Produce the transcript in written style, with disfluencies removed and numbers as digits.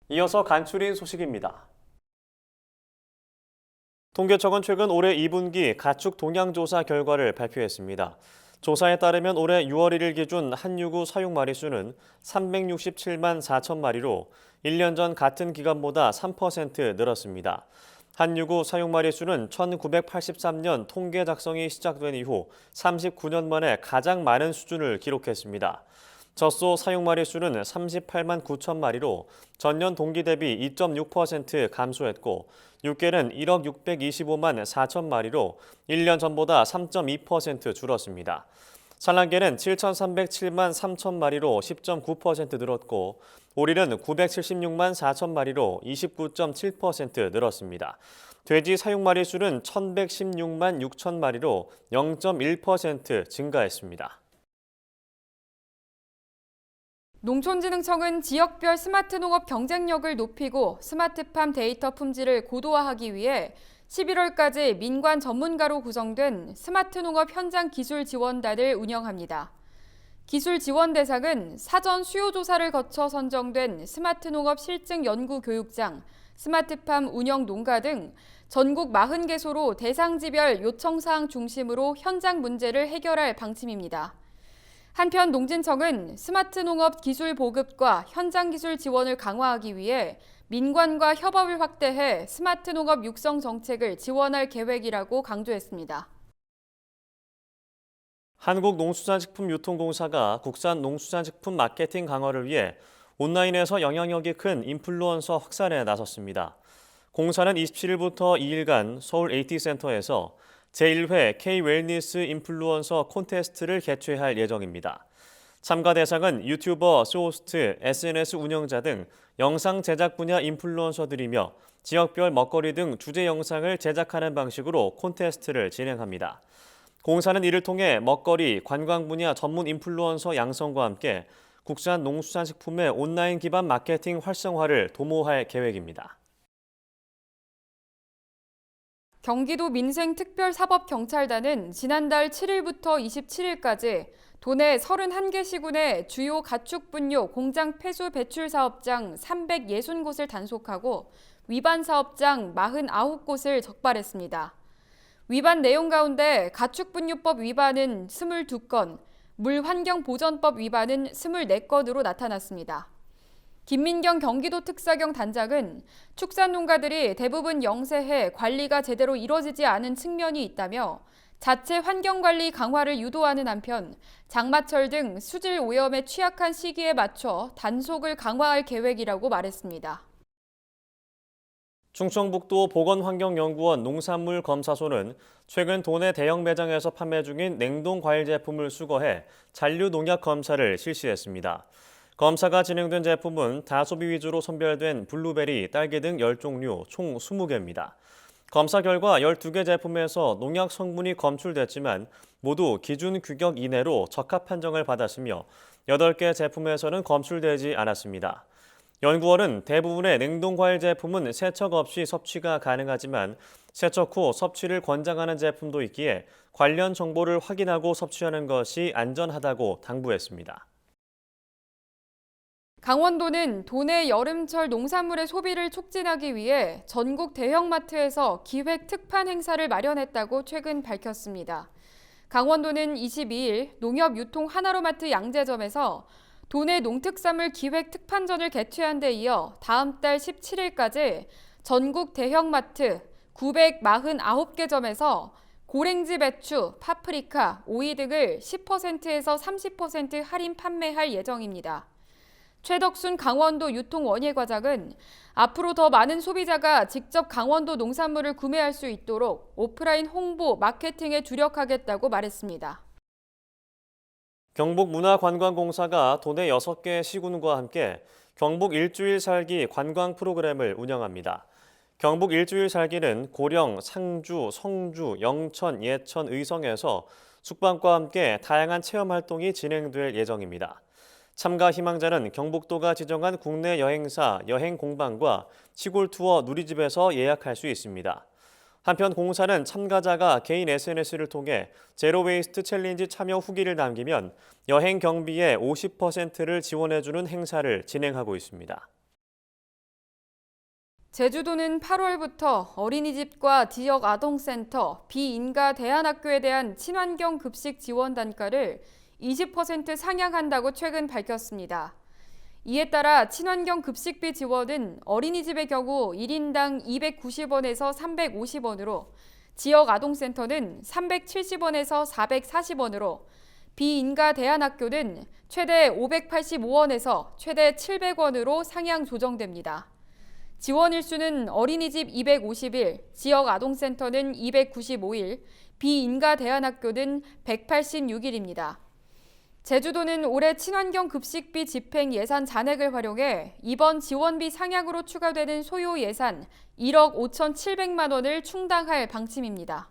이어서 간추린 소식입니다. 통계청은 최근 올해 2분기 가축 동향 조사 결과를 발표했습니다. 조사에 따르면 올해 6월 1일 기준 한유구 사육 마리수는 367만 4천 마리로 1년 전 같은 기간보다 3% 늘었습니다. 한유구 사육 마리수는 1983년 통계 작성이 시작된 이후 39년 만에 가장 많은 수준을 기록했습니다. 젖소 사육 마리수는 38만 9천 마리로 전년 동기 대비 2.6% 감소했고 육계는 1억 625만 4천 마리로 1년 전보다 3.2% 줄었습니다. 산란계는 7,307만 3천 마리로 10.9% 늘었고 오리는 976만 4천 마리로 29.7% 늘었습니다. 돼지 사육 마리수는 1,116만 6천 마리로 0.1% 증가했습니다. 농촌진흥청은 지역별 스마트 농업 경쟁력을 높이고 스마트팜 데이터 품질을 고도화하기 위해 11월까지 민관 전문가로 구성된 스마트 농업 현장 기술 지원단을 운영합니다. 기술 지원 대상은 사전 수요 조사를 거쳐 선정된 스마트 농업 실증 연구 교육장, 스마트팜 운영 농가 등 전국 40개소로 대상지별 요청사항 중심으로 현장 문제를 해결할 방침입니다. 한편 농진청은 스마트 농업 기술 보급과 현장 기술 지원을 강화하기 위해 민관과 협업을 확대해 스마트 농업 육성 정책을 지원할 계획이라고 강조했습니다. 한국농수산식품유통공사가 국산 농수산식품 마케팅 강화를 위해 온라인에서 영향력이 큰 인플루언서 확산에 나섰습니다. 공사는 27일부터 2일간 서울 AT센터에서 제1회 K-웰니스 인플루언서 콘테스트를 개최할 예정입니다. 참가 대상은 유튜버, 쇼호스트, SNS 운영자 등 영상 제작 분야 인플루언서들이며 지역별 먹거리 등 주제 영상을 제작하는 방식으로 콘테스트를 진행합니다. 공사는 이를 통해 먹거리, 관광 분야 전문 인플루언서 양성과 함께 국산 농수산식품의 온라인 기반 마케팅 활성화를 도모할 계획입니다. 경기도 민생특별사법경찰단은 지난달 7일부터 27일까지 도내 31개 시군의 주요 가축분뇨 공장 폐수 배출 사업장 360곳을 단속하고 위반 사업장 49곳을 적발했습니다. 위반 내용 가운데 가축분뇨법 위반은 22건, 물환경보전법 위반은 24건으로 나타났습니다. 김민경 경기도 특사경 단장은 축산농가들이 대부분 영세해 관리가 제대로 이뤄지지 않은 측면이 있다며 자체 환경관리 강화를 유도하는 한편 장마철 등 수질 오염에 취약한 시기에 맞춰 단속을 강화할 계획이라고 말했습니다. 충청북도 보건환경연구원 농산물검사소는 최근 도내 대형 매장에서 판매 중인 냉동 과일 제품을 수거해 잔류 농약 검사를 실시했습니다. 검사가 진행된 제품은 다소비 위주로 선별된 블루베리, 딸기 등 10종류 총 20개입니다. 검사 결과 12개 제품에서 농약 성분이 검출됐지만 모두 기준 규격 이내로 적합 판정을 받았으며 8개 제품에서는 검출되지 않았습니다. 연구원은 대부분의 냉동과일 제품은 세척 없이 섭취가 가능하지만 세척 후 섭취를 권장하는 제품도 있기에 관련 정보를 확인하고 섭취하는 것이 안전하다고 당부했습니다. 강원도는 도내 여름철 농산물의 소비를 촉진하기 위해 전국 대형마트에서 기획 특판 행사를 마련했다고 최근 밝혔습니다. 강원도는 22일 농협유통 하나로마트 양재점에서 도내 농특산물 기획 특판전을 개최한 데 이어 다음 달 17일까지 전국 대형마트 949개 점에서 고랭지 배추, 파프리카, 오이 등을 10%에서 30% 할인 판매할 예정입니다. 최덕순 강원도 유통원예과장은 앞으로 더 많은 소비자가 직접 강원도 농산물을 구매할 수 있도록 오프라인 홍보, 마케팅에 주력하겠다고 말했습니다. 경북문화관광공사가 도내 6개 시군과 함께 경북 일주일 살기 관광 프로그램을 운영합니다. 경북 일주일 살기는 고령, 상주, 성주, 영천, 예천, 의성에서 숙박과 함께 다양한 체험 활동이 진행될 예정입니다. 참가 희망자는 경북도가 지정한 국내 여행사, 여행공방과 시골 투어 누리집에서 예약할 수 있습니다. 한편 공사는 참가자가 개인 SNS를 통해 제로웨이스트 챌린지 참여 후기를 남기면 여행 경비의 50%를 지원해주는 행사를 진행하고 있습니다. 제주도는 8월부터 어린이집과 지역 아동센터, 비인가 대안학교에 대한 친환경 급식 지원 단가를 20% 상향한다고 최근 밝혔습니다. 이에 따라 친환경 급식비 지원은 어린이집의 경우 1인당 290원에서 350원으로, 지역 아동센터는 370원에서 440원으로, 비인가 대안학교는 최대 585원에서 최대 700원으로 상향 조정됩니다. 지원 일수는 어린이집 250일, 지역 아동센터는 295일, 비인가 대안학교는 186일입니다. 제주도는 올해 친환경 급식비 집행 예산 잔액을 활용해 이번 지원비 상향으로 추가되는 소요 예산 1억 5,700만 원을 충당할 방침입니다.